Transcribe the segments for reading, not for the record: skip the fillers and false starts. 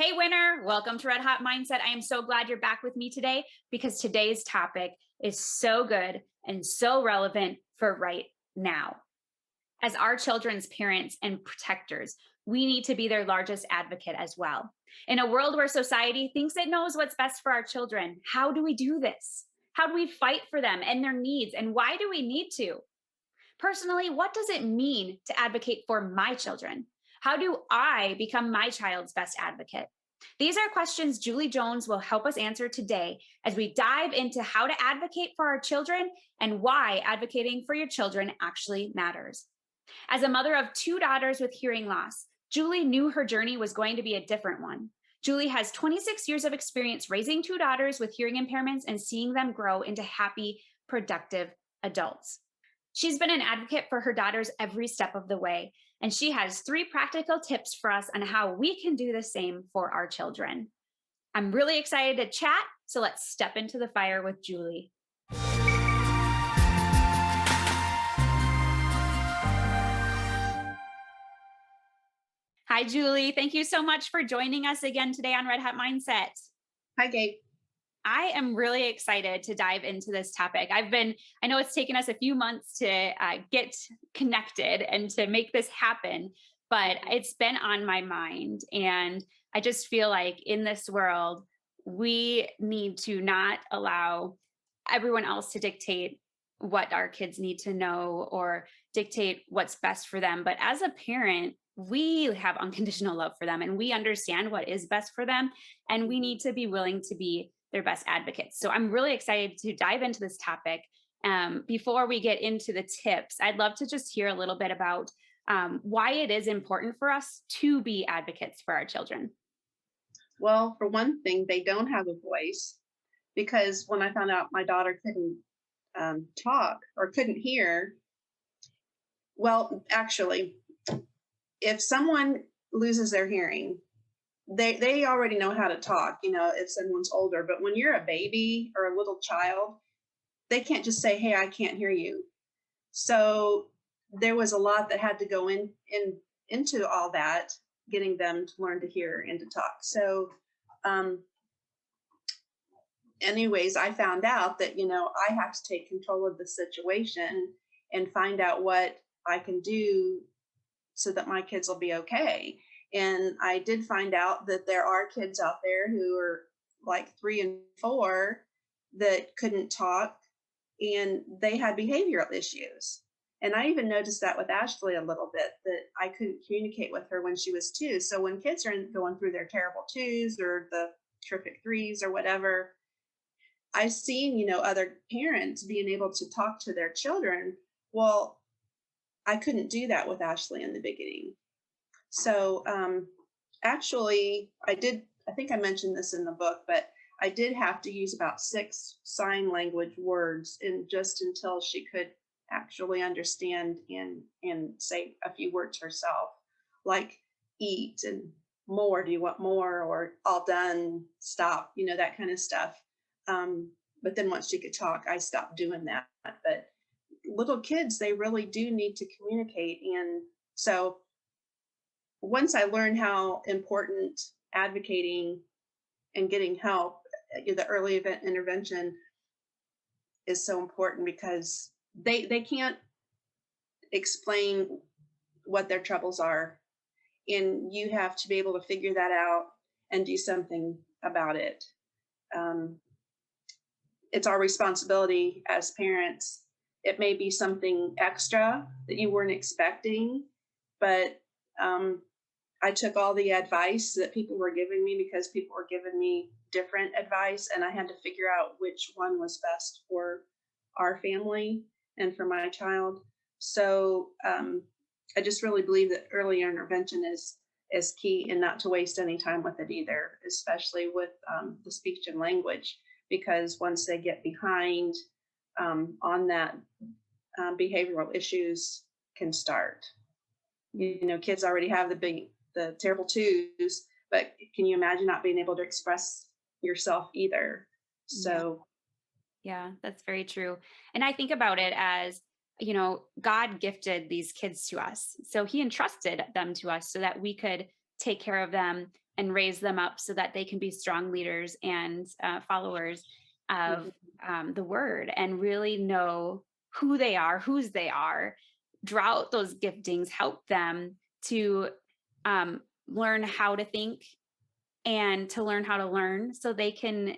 Hey, winner. Welcome to Red Hot Mindset. I am so glad you're back with me today because today's topic is so good and so relevant for right now. As our children's parents and protectors, we need to be their largest advocate as well. In a world where society thinks it knows what's best for our children, how do we do this? How do we fight for them and their needs? And why do we need to? Personally, what does it mean to advocate for my children? How do I become my child's best advocate? These are questions Julie Jones will help us answer today as we dive into how to advocate for our children and why advocating for your children actually matters. As a mother of two daughters with hearing loss, Julie knew her journey was going to be a different one. Julie has 26 years of experience raising two daughters with hearing impairments and seeing them grow into happy, productive adults. She's been an advocate for her daughters every step of the way, and she has 3 practical tips for us on how we can do the same for our children. I'm really excited to chat, so let's step into the fire with Julie. Hi, Julie. Thank you so much for joining us again today on Red Hot Mindset. Hi, Gabe. I am really excited to dive into this topic. I know it's taken us a few months to get connected and to make this happen, but it's been on my mind. And I just feel like in this world, we need to not allow everyone else to dictate what our kids need to know or dictate what's best for them. But as a parent, we have unconditional love for them and we understand what is best for them. And we need to be willing to be their best advocates. So I'm really excited to dive into this topic. Before we get into the tips, I'd love to just hear a little bit about why it is important for us to be advocates for our children. Well, for one thing, they don't have a voice because when I found out my daughter couldn't talk or couldn't hear, well, actually, if someone loses their hearing, they already know how to talk, if someone's older. But when you're a baby or a little child, they can't just say, hey, I can't hear you. So there was a lot that had to go into all that, getting them to learn to hear and to talk. So anyways, I found out that, I have to take control of the situation and find out what I can do so that my kids will be okay. And I did find out that there are kids out there who are like 3 and 4 that couldn't talk and they had behavioral issues. And I even noticed that with Ashley a little bit, that I couldn't communicate with her when she was 2. So when kids are going through their terrible 2s or the terrific 3s or whatever, I've seen, other parents being able to talk to their children. Well, I couldn't do that with Ashley in the beginning. So actually, I think I mentioned this in the book, but I did have to use about 6 sign language words just until she could actually understand and say a few words herself, like eat and more, do you want more, or all done, stop, that kind of stuff. But then once she could talk, I stopped doing that. But little kids, they really do need to communicate. And so once I learned how important advocating and getting help, the early event intervention is so important because they can't explain what their troubles are. And you have to be able to figure that out and do something about it. It's our responsibility as parents. It may be something extra that you weren't expecting, but I took all the advice that people were giving me because people were giving me different advice, and I had to figure out which one was best for our family and for my child. So I just really believe that early intervention is key, and not to waste any time with it either, especially with the speech and language, because once they get behind on that, behavioral issues can start. Kids already have the terrible 2s, but can you imagine not being able to express yourself either? So yeah, that's very true. And I think about it as, God gifted these kids to us. So he entrusted them to us so that we could take care of them and raise them up so that they can be strong leaders and followers of Mhm. the word and really know who they are, whose they are, draw out those giftings, help them to learn how to think and to learn how to learn so they can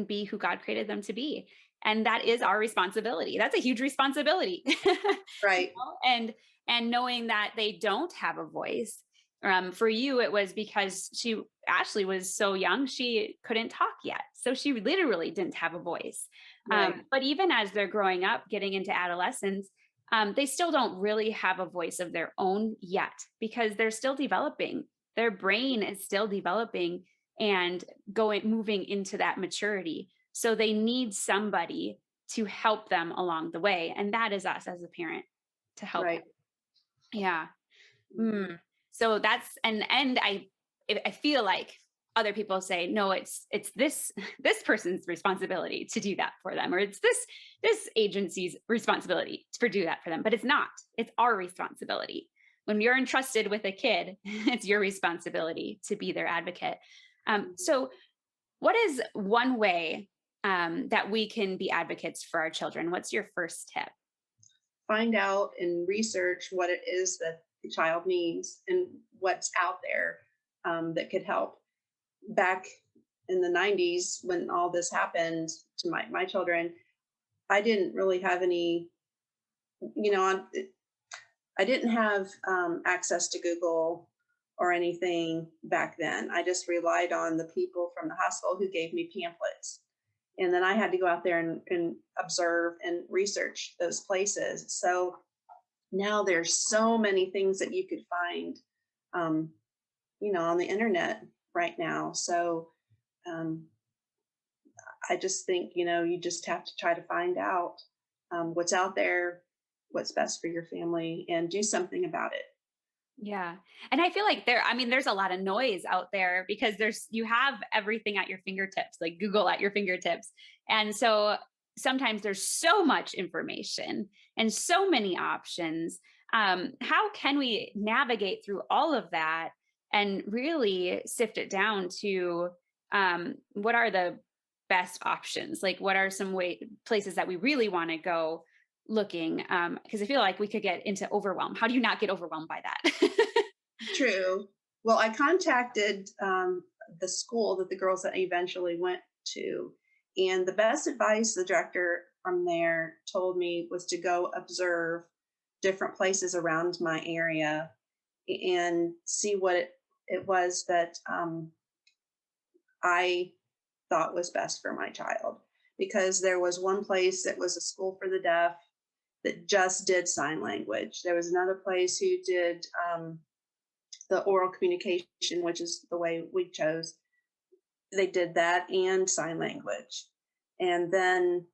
be who God created them to be. And that is our responsibility. That's a huge responsibility. Right. And knowing that they don't have a voice. For you, it was because Ashley was so young, she couldn't talk yet. So she literally didn't have a voice. Right. But even as they're growing up, getting into adolescence, they still don't really have a voice of their own yet because they're still developing. Their brain is still developing and moving into that maturity. So they need somebody to help them along the way. And that is us as a parent to help them. Right. Yeah. Mhm. Mm. So that's and I feel like other people say no, it's this this person's responsibility to do that for them, or it's this agency's responsibility for do that for them, but it's not. It's our responsibility. When you're entrusted with a kid, it's your responsibility to be their advocate. So, what is one way that we can be advocates for our children? What's your first tip? Find out and research what it is that the child needs and what's out there that could help. Back in the 90s, when all this happened to my children, I didn't really have any, you know, I didn't have access to Google or anything back then. I just relied on the people from the hospital who gave me pamphlets. And then I had to go out there and observe and research those places. So now there's so many things that you could find, um, on the internet right now. So um, I just think, you just have to try to find out what's out there, what's best for your family, and do something about it. Yeah. And I feel like there's a lot of noise out there because you have everything at your fingertips, like Google at your fingertips. And so sometimes there's so much information and so many options. How can we navigate through all of that and really sift it down to what are the best options? Like, what are some places that we really want to go looking? Because I feel like we could get into overwhelm. How do you not get overwhelmed by that? True. Well, I contacted the school that the girls that eventually went to, and the best advice the director from there told me was to go observe different places around my area and see what it was that I thought was best for my child. Because there was one place that was a school for the deaf that just did sign language. There was another place who did the oral communication, which is the way we chose. They did that and sign language. And then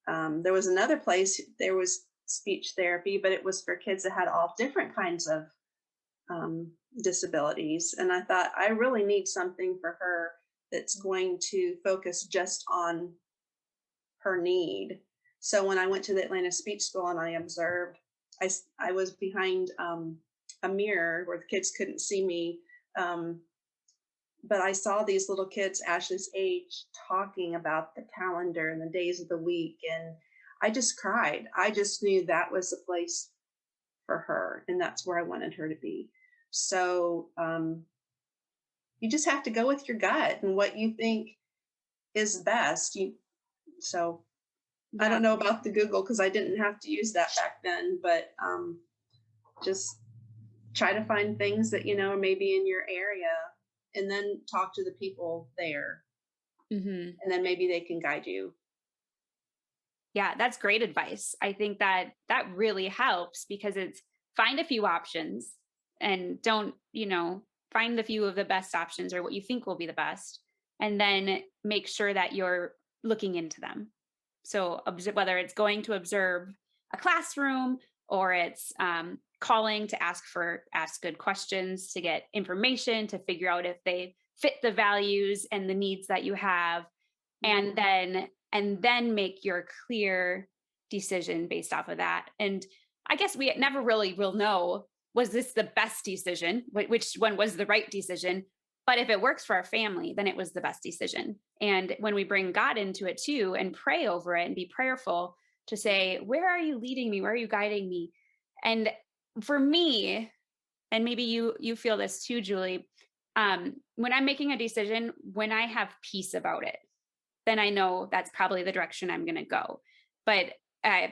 there was another place, there was speech therapy, but it was for kids that had all different kinds of um, disabilities. And I thought, I really need something for her that's going to focus just on her need. So when I went to the Atlanta Speech School and I observed, I was behind a mirror where the kids couldn't see me. Um, but I saw these little kids, Ashley's age, talking about the calendar and the days of the week. And I just cried. I just knew that was the place for her. And that's where I wanted her to be. So you just have to go with your gut and what you think is best. So I Yeah. don't know about the Google because I didn't have to use that back then, but just try to find things that are maybe in your area, and then talk to the people there, Hmm. and then maybe they can guide you. Yeah, that's great advice. I think that really helps because it's find a few options and don't, find a few of the best options or what you think will be the best. And then make sure that you're looking into them. So whether it's going to observe a classroom or it's calling to ask good questions to get information to figure out if they fit the values and the needs that you have, and Mhm. then make your clear decision based off of that. And I guess we never really will know, was this the best decision, which one was the right decision, But if it works for our family, then it was the best decision. And when we bring God into it too and pray over it and be prayerful to say, where are you leading me? Where are you guiding me? And for me, and maybe you feel this too, Julie, when I'm making a decision, when I have peace about it, then I know that's probably the direction I'm going to go. But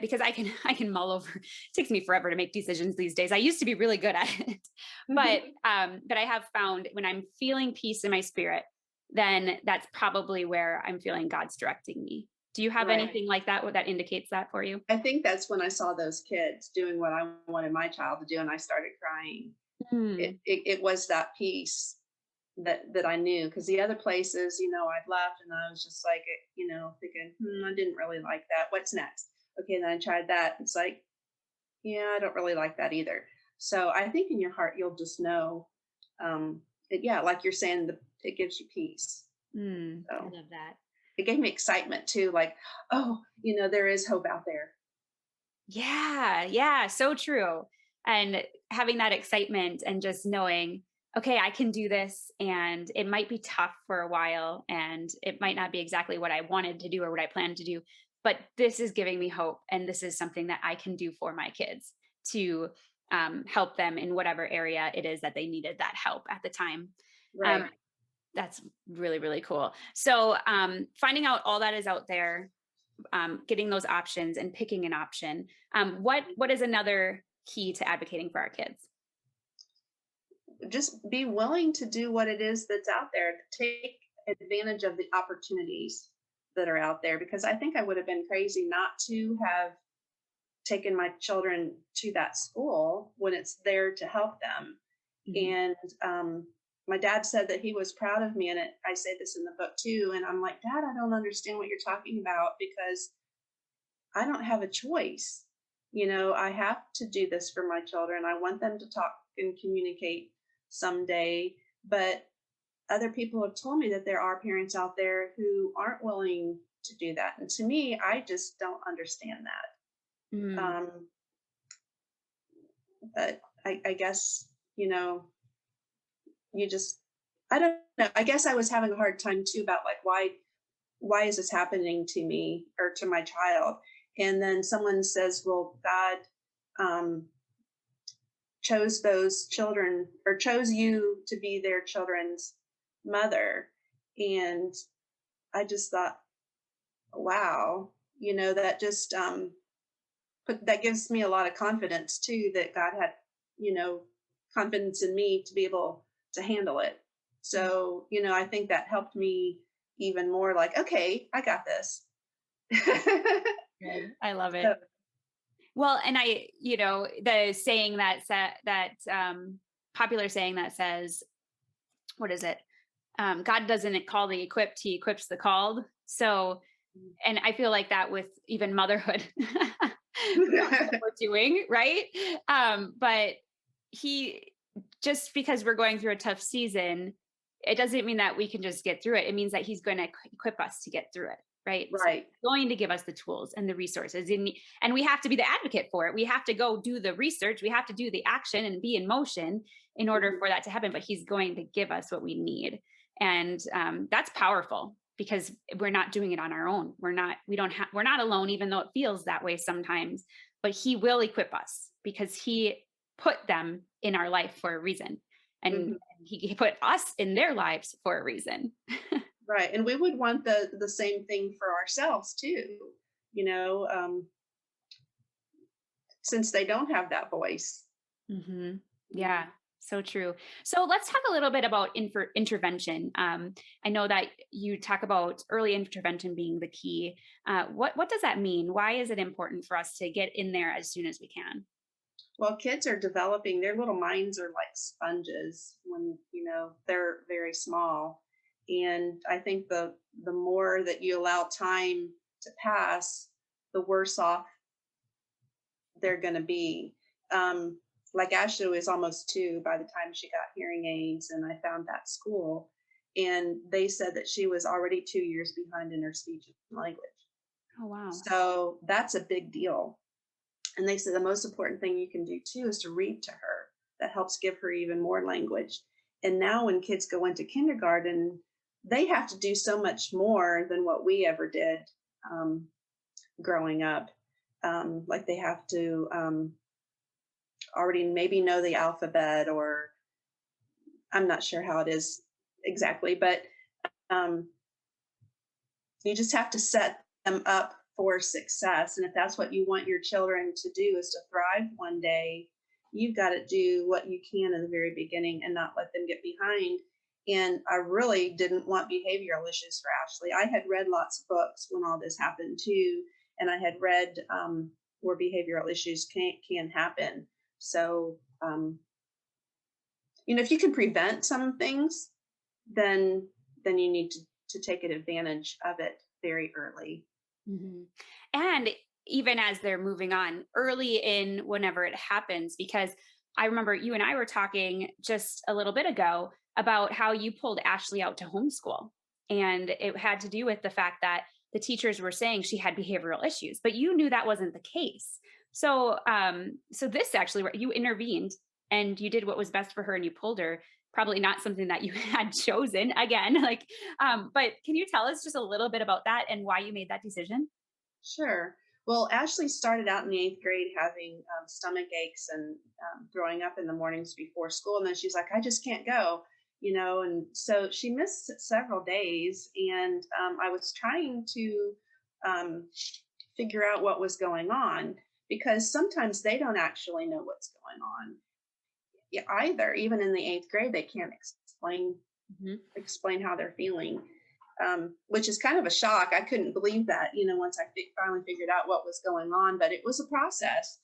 because I can mull over. It takes me forever to make decisions these days. I used to be really good at it, but I have found when I'm feeling peace in my spirit, then that's probably where I'm feeling God's directing me. Do you have Right. anything like that that indicates that for you? I think that's when I saw those kids doing what I wanted my child to do, and I started crying. It Mm, it, it was that peace that I knew, because the other places, I'd left and I was just like, thinking, I didn't really like that. What's next? Okay, and then I tried that. It's like, yeah, I don't really like that either. So I think in your heart you'll just know, yeah, like you're saying, it gives you peace. I So love that. it gave me excitement too, like, oh, there is hope out there. Yeah, yeah, so true. And having that excitement and just knowing, okay, I can do this and it might be tough for a while and it might not be exactly what I wanted to do or what I planned to do, but this is giving me hope and this is something that I can do for my kids to help them in whatever area it is that they needed that help at the time. Um, Right. that's really, really cool. So finding out all that is out there, getting those options and picking an option. What is another key to advocating for our kids? Just be willing to do what it is that's out there. Take advantage of the opportunities that are out there, because I think I would have been crazy not to have taken my children to that school when it's there to help them. Mhm. And my dad said that he was proud of me. And I say this in the book too. And I'm like, Dad, I don't understand what you're talking about, because I don't have a choice. I have to do this for my children. I want them to talk and communicate someday. But other people have told me that there are parents out there who aren't willing to do that. And to me, I just don't understand that. Mm. But I guess, you just, I don't know. I guess I was having a hard time too about, like, why is this happening to me or to my child? And then someone says, well, God um, chose those children, or chose you to be their children's mother. And I just thought, wow, that just that gives me a lot of confidence too, that God had, you know, confidence in me to be able to handle it. Mm. So, I think that helped me even more, like, okay, I got this. Good. I love So, it. Well, and the saying that popular saying that says, what is it? God doesn't call the equipped; He equips the called. So, and I feel like that with even motherhood, that's what we're doing, right? But he, just because we're going through a tough season, it doesn't mean that we can just get through it. It means that he's going to equip us to get through it, right? So right. he's going to give us the tools and the resources, and we have to be the advocate for it. We have to go do the research. We have to do the action and be in motion in order Mhm. for that to happen. But he's going to give us what we need, and that's powerful because we're not doing it on our own. We're not alone, even though it feels that way sometimes. But he will equip us because he put them in our life for a reason, and Mhm. he put us in their lives for a reason. Right. And we would want the same thing for ourselves too, you know, um, since they don't have that voice. Hmm. Mhm. Yeah, so true. So let's talk a little bit about intervention. I know that you talk about early intervention being the key. What does that mean? Why is it important for us to get in there as soon as we can? Well, kids are developing, their little minds are like sponges when, they're very small. And I think the more that you allow time to pass, the worse off they're going to be. Um, like Ashley was almost 2 by the time she got hearing aids, and I found that school. And they said that she was already 2 years behind in her speech and language. Oh wow. So that's a big deal. And they said the most important thing you can do too is to read to her. That helps give her even more language. And now when kids go into kindergarten, they have to do so much more than what we ever did um, growing up. Like they have to already maybe know the alphabet, or I'm not sure how it is exactly, but um, you just have to set them up for success. And if that's what you want your children to do, is to thrive one day, you've got to do what you can in the very beginning and not let them get behind. And I really didn't want behavioral issues for Ashley. I had read lots of books when all this happened too, and I had read where behavioral issues can happen. So, if you can prevent some things, then you need to take advantage of it very early. Mhm. And even as they're moving on early in whenever it happens, because I remember you and I were talking just a little bit ago about how you pulled Ashley out to homeschool. And it had to do with the fact that the teachers were saying she had behavioral issues, but you knew that wasn't the case. So this actually, where you intervened and you did what was best for her and you pulled her, probably not something that you had chosen again. But can you tell us just a little bit about that and why you made that decision? Sure. Well, Ashley started out in the 8th grade having stomach aches and throwing up in the mornings before school. And then she's like, I just can't go, And so she missed several days. And I was trying to um, figure out what was going on, because sometimes they don't actually know what's going on, either. Even in the 8th grade, they can't Mhm. explain how they're feeling, which is kind of a shock. I couldn't believe that, once I finally figured out what was going on, but it was a process.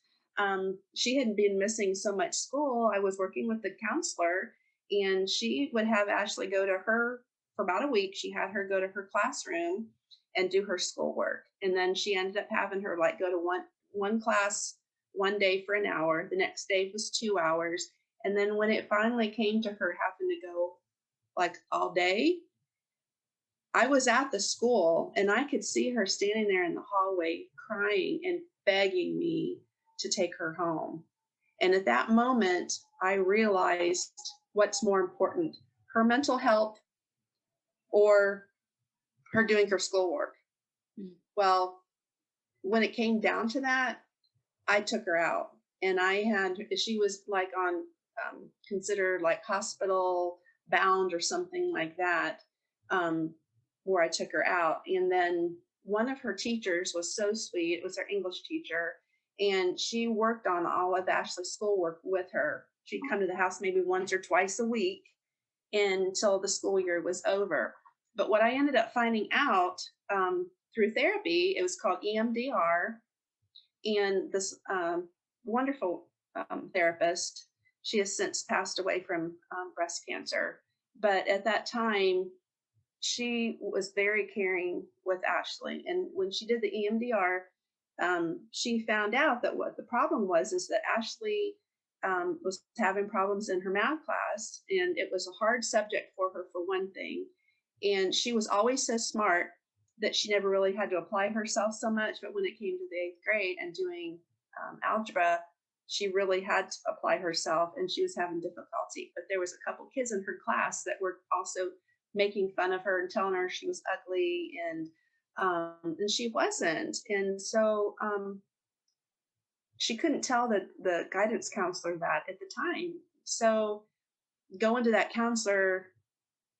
She had been missing so much school. I was working with the counselor, and she would have Ashley go to her for about a week. She had her go to her classroom and do her schoolwork. And then she ended up having her like go to one class one day for an hour. The next day was 2 hours. And then when it finally came to her having to go like all day, I was at the school and I could see her standing there in the hallway crying and begging me to take her home. And at that moment, I realized what's more important, her mental health or her doing her schoolwork. Mm. Well, when it came down to that, I took her out, and she was like on considered like hospital bound or something like that, um, where I took her out. And then one of her teachers was so sweet. It was her English teacher, and she worked on all of Ashley's schoolwork with her. She'd come to the house maybe once or twice a week until the school year was over. But what I ended up finding out through therapy, it was called EMDR, and this wonderful therapist, she has since passed away from breast cancer. But at that time, she was very caring with Ashley. And when she did the EMDR, she found out that what the problem was is that Ashley was having problems in her math class, and it was a hard subject for her, for one thing. And she was always so smart that she never really had to apply herself so much. But when it came to the 8th grade and doing algebra, she really had to apply herself, and she was having difficulty. But there was a couple kids in her class that were also making fun of her and telling her she was ugly, and she wasn't. And so she couldn't tell the guidance counselor that at the time. So going to that counselor,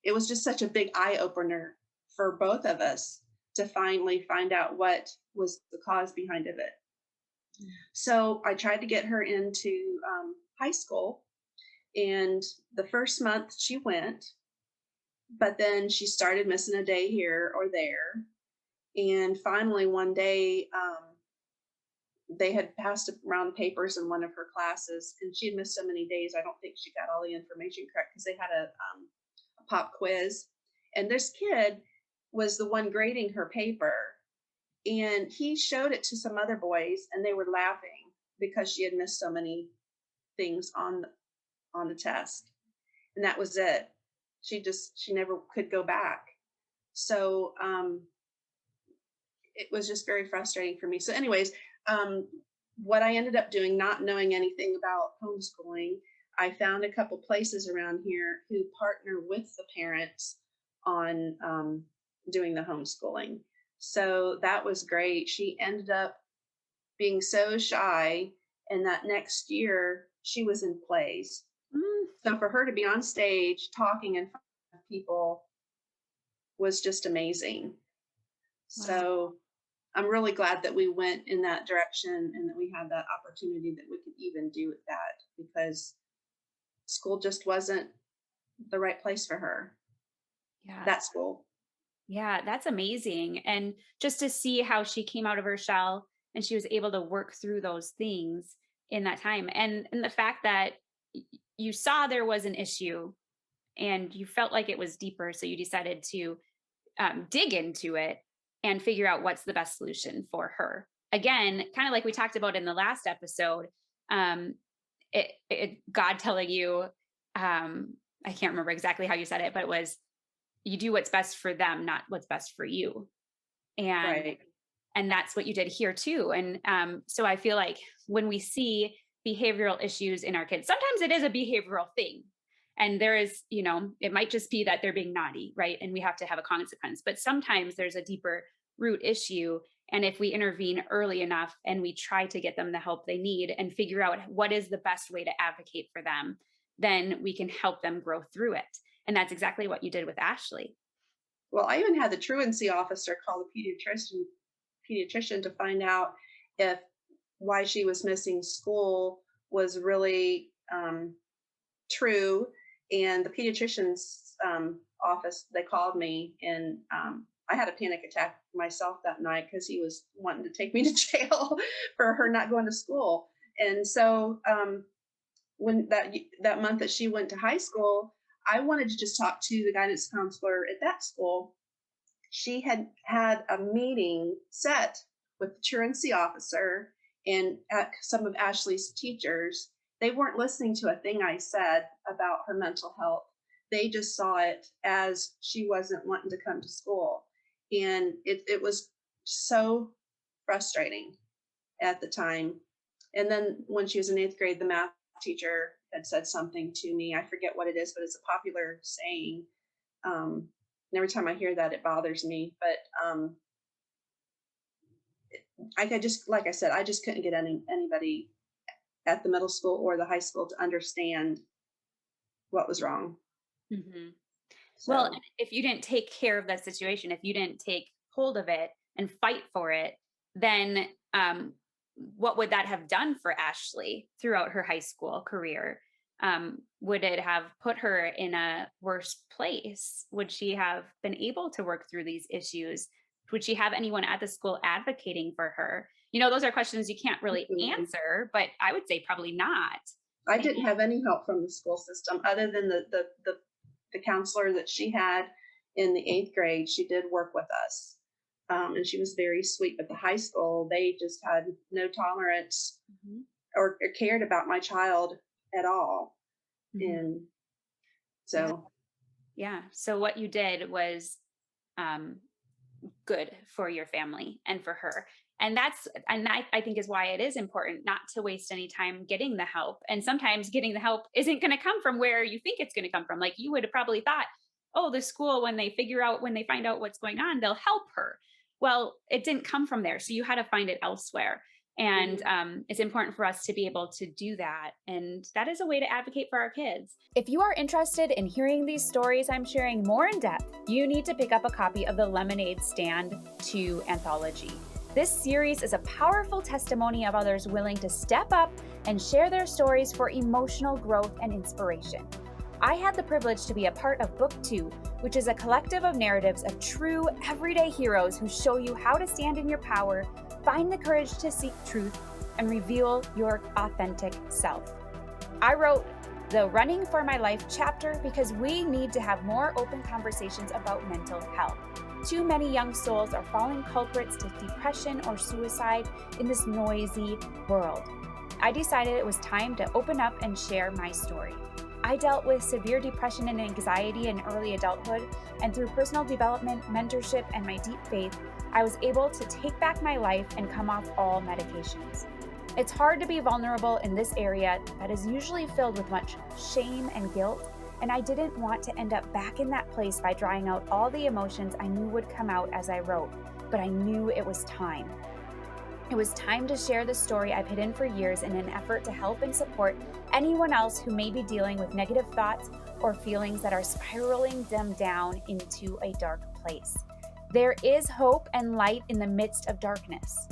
it was just such a big eye opener for both of us to finally find out what was the cause behind of it. So I tried to get her into high school, and the first month she went, but then she started missing a day here or there. And finally, one day, they had passed around papers in one of her classes, and she had missed so many days. I don't think she got all the information correct, because they had a pop quiz. And this kid was the one grading her paper. And he showed it to some other boys, and they were laughing because she had missed so many things on the test. And that was it. She never could go back. So it was just very frustrating for me. So, anyways, what I ended up doing, not knowing anything about homeschooling, I found a couple places around here who partner with the parents on doing the homeschooling. So that was great. She ended up being so shy, and that next year she was in plays. Mm, So for her to be on stage talking in front of people was just amazing. wow. So I'm really glad that we went in that direction and that we had that opportunity that we could even do that, because school just wasn't the right place for her. Yeah. That school. Yeah, that's amazing. And just to see how she came out of her shell and she was able to work through those things in that time. And the fact that you saw there was an issue and you felt like it was deeper, so you decided to dig into it and figure out what's the best solution for her. Again, kind of like we talked about in the last episode, um, God telling you, I can't remember exactly how you said it, but it was you do what's best for them, not what's best for you. And Right. and that's what you did here too. And so I feel like when we see behavioral issues in our kids, sometimes it is a behavioral thing. And there is, it might just be that they're being naughty, right? And we have to have a consequence. But sometimes there's a deeper root issue. And if we intervene early enough and we try to get them the help they need and figure out what is the best way to advocate for them, then we can help them grow through it. And that's exactly what you did with Ashley. Well, I even had the truancy officer call the pediatrician to find out if why she was missing school was really true. And the pediatrician's office, they called me, and I had a panic attack myself that night because he was wanting to take me to jail for her not going to school. And so when that month that she went to high school, I wanted to just talk to the guidance counselor at that school. She had had a meeting set with the truancy officer and some of Ashley's teachers. They weren't listening to a thing I said about her mental health. They just saw it as she wasn't wanting to come to school. And it was so frustrating at the time. And then when she was in 8th grade, the math teacher had said something to me. I forget what it is, but it's a popular saying. And every time I hear that, it bothers me. But I could just, like I said, I just couldn't get anybody at the middle school or the high school to understand what was wrong. Mhm. Well, and So if you didn't take care of that situation, if you didn't take hold of it and fight for it, then what would that have done for Ashley throughout her high school career? Would it have put her in a worse place? Would she have been able to work through these issues? Would she have anyone at the school advocating for her? Those are questions you can't really mm-mm. answer, but I would say probably not. I didn't have any help from the school system other than the counselor that she had in the 8th grade. She did work with us. And she was very sweet. But the high school, they just had no tolerance Mhm. or cared about my child at all. Mhm. And Yeah. so, Yeah. So what you did was um, good for your family and for her. And I think is why it is important not to waste any time getting the help. And sometimes getting the help isn't going to come from where you think it's going to come from. Like you would have probably thought, oh, the school, when they find out what's going on, they'll help her. Well, it didn't come from there. So you had to find it elsewhere. And mhm. it's important for us to be able to do that. And that is a way to advocate for our kids. If you are interested in hearing these stories I'm sharing more in depth, you need to pick up a copy of the Lemonade Stand 2 anthology. This series is a powerful testimony of others willing to step up and share their stories for emotional growth and inspiration. I had the privilege to be a part of Book 2, which is a collective of narratives of true, everyday heroes who show you how to stand in your power, find the courage to seek truth, and reveal your authentic self. I wrote the Running for My Life chapter because we need to have more open conversations about mental health. Too many young souls are falling culprits to depression or suicide in this noisy world. I decided it was time to open up and share my story. I dealt with severe depression and anxiety in early adulthood, and through personal development, mentorship, and my deep faith, I was able to take back my life and come off all medications. It's hard to be vulnerable in this area that is usually filled with much shame and guilt, and I didn't want to end up back in that place by drawing out all the emotions I knew would come out as I wrote, but I knew it was time. It was time to share the story I've hidden for years in an effort to help and support anyone else who may be dealing with negative thoughts or feelings that are spiraling them down into a dark place. There is hope and light in the midst of darkness.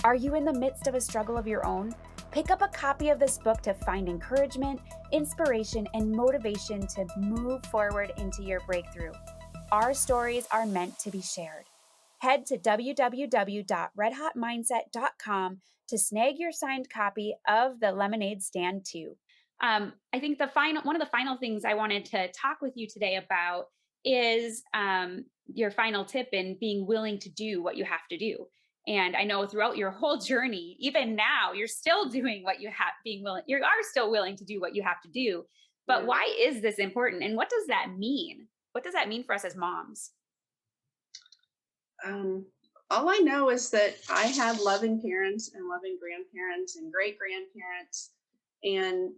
Are you in the midst of a struggle of your own? Pick up a copy of this book to find encouragement, inspiration, and motivation to move forward into your breakthrough. Our stories are meant to be shared. Head to www.redhotmindset.com to snag your signed copy of the Lemonade Stand 2. I think one of the final things I wanted to talk with you today about is your final tip in being willing to do what you have to do. And I know throughout your whole journey, even now, you're still doing what you have, you are still willing to do what you have to do. But Yeah. why is this important? And what does that mean? What does that mean for us as moms? Um, all I know is that I have loving parents and loving grandparents and great grandparents. And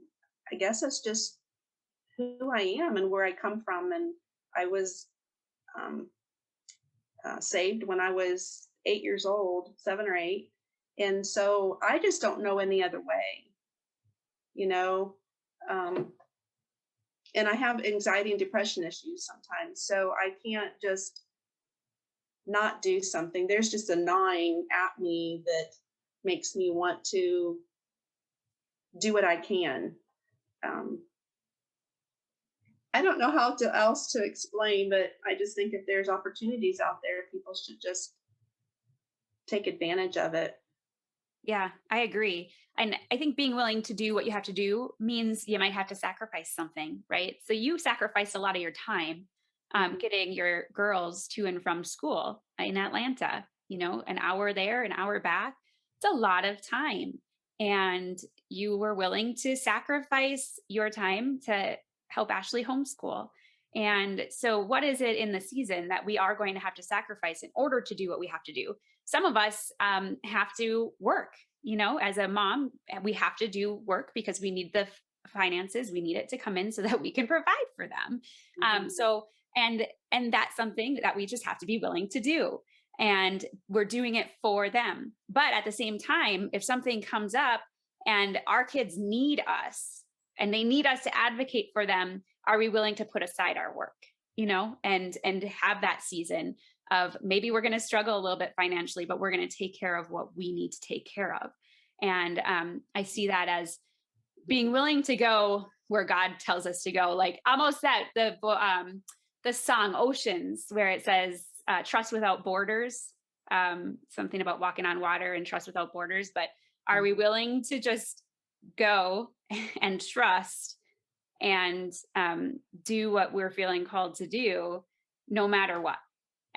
I guess that's just who I am and where I come from. And I was um, saved when I was 8 years old, 7 or 8. And so I just don't know any other way, you know. Um, and I have anxiety and depression issues sometimes. So I can't just not do something. There's just a gnawing at me that makes me want to do what I can. Um, I don't know how to else to explain, but I just think if there's opportunities out there, people should just take advantage of it. Yeah, I agree. And I think being willing to do what you have to do means you might have to sacrifice something, right? So you sacrificed a lot of your time Mhm. getting your girls to and from school in Atlanta, an hour there, an hour back. It's a lot of time. And you were willing to sacrifice your time to help Ashley homeschool. And so, what is it in the season that we are going to have to sacrifice in order to do what we have to do? Some of us have to work, as a mom, we have to do work because we need the finances, we need it to come in so that we can provide for them. Mhm. So and that's something that we just have to be willing to do, and we're doing it for them. But at the same time, if something comes up and our kids need us and they need us to advocate for them, are we willing to put aside our work, and have that season of maybe we're going to struggle a little bit financially, but we're going to take care of what we need to take care of. And I see that as being willing to go where God tells us to go, like almost that the song Oceans, where it says trust without borders, something about walking on water and trust without borders. But are we willing to just go and trust and do what we're feeling called to do, no matter what?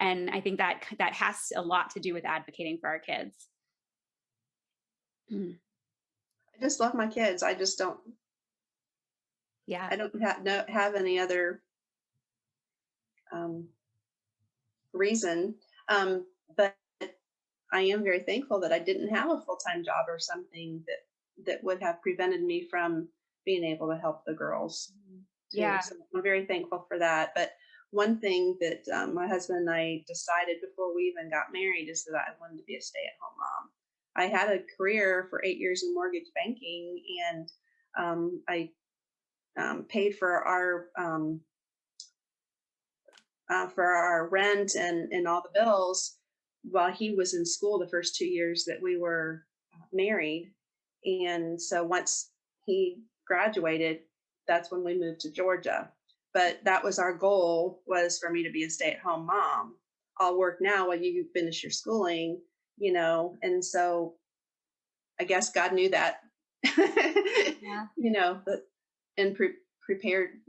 And I think that has a lot to do with advocating for our kids. Mm. I just love my kids. Yeah. I don't have any other um, reason. But I am very thankful that I didn't have a full time job or something that would have prevented me from being able to help the girls too. Yeah. So I'm very thankful for that. But one thing that my husband and I decided before we even got married is that I wanted to be a stay at home mom. I had a career for 8 years in mortgage banking, and I paid for our rent and all the bills while he was in school the first 2 years that we were married. And so once he graduated, that's when we moved to Georgia. But that was our goal, was for me to be a stay-at-home mom. I'll work now while you finish your schooling, and so I guess God knew that. Yeah. But and prepared,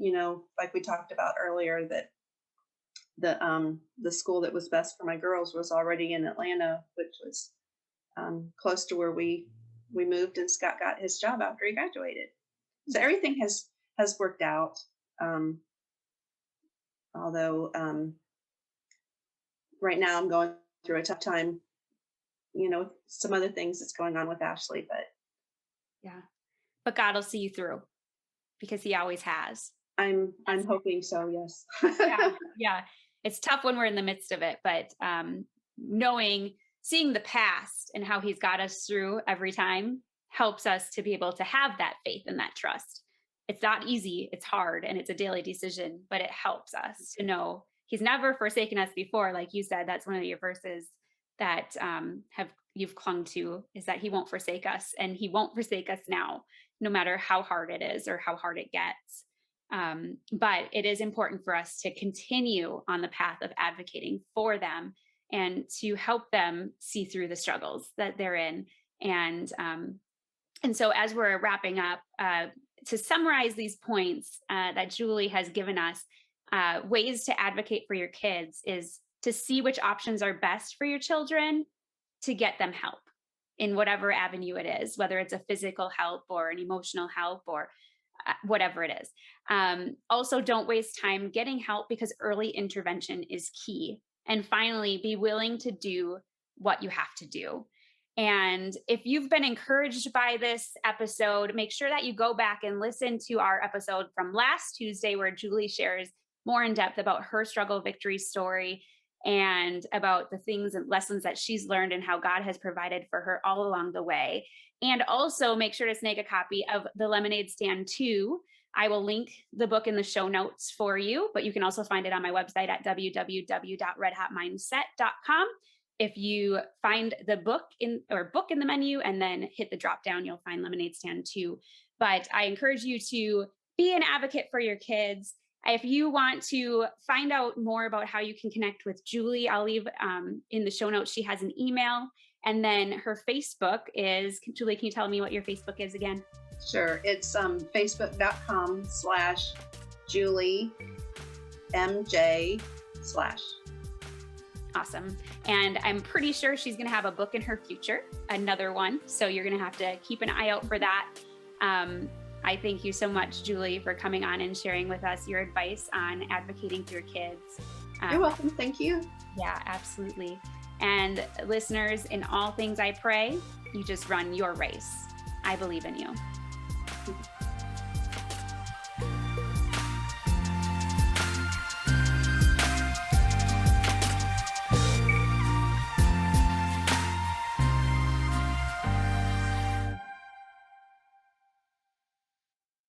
like we talked about earlier, that the school that was best for my girls was already in Atlanta, which was close to where we moved, and Scott got his job after he graduated. So everything has worked out. Um, although right now I'm going through a tough time, some other things that's going on with Ashley, but Yeah. But God will see you through because he always has. I'm hoping so, yes. Yeah, yeah. It's tough when we're in the midst of it, but seeing the past and how he's got us through every time helps us to be able to have that faith and that trust. It's not easy, it's hard, and it's a daily decision, but it helps us to know he's never forsaken us before. Like you said, that's one of your verses that have you've clung to, is that he won't forsake us, and he won't forsake us now, no matter how hard it is or how hard it gets. But it is important for us to continue on the path of advocating for them and to help them see through the struggles that they're in. And so, as we're wrapping up, to summarize these points that Julie has given us, ways to advocate for your kids is to see which options are best for your children to get them help in whatever avenue it is, whether it's a physical help or an emotional help or whatever it is. Also, don't waste time getting help because early intervention is key. And finally, be willing to do what you have to do. And if you've been encouraged by this episode, make sure that you go back and listen to our episode from last Tuesday, where Julie shares more in depth about her struggle victory story and about the things and lessons that she's learned and how God has provided for her all along the way. And also make sure to snag a copy of The Lemonade Stand 2. I will link the book in the show notes for you, but you can also find it on my website at www.redhotmindset.com. If you find the book in the menu and then hit the drop down, you'll find Lemonade Stand 2. But I encourage you to be an advocate for your kids. If you want to find out more about how you can connect with Julie, I'll leave in the show notes. She has an email, and then her Facebook is, Julie, can you tell me what your Facebook is again? Sure. It's facebook.com/JulieMJ/ Awesome. And I'm pretty sure she's going to have a book in her future, another one. So you're going to have to keep an eye out for that. I thank you so much, Julie, for coming on and sharing with us your advice on advocating for your kids. You're welcome. Thank you. Yeah, absolutely. And listeners, in all things I pray, you just run your race. I believe in you.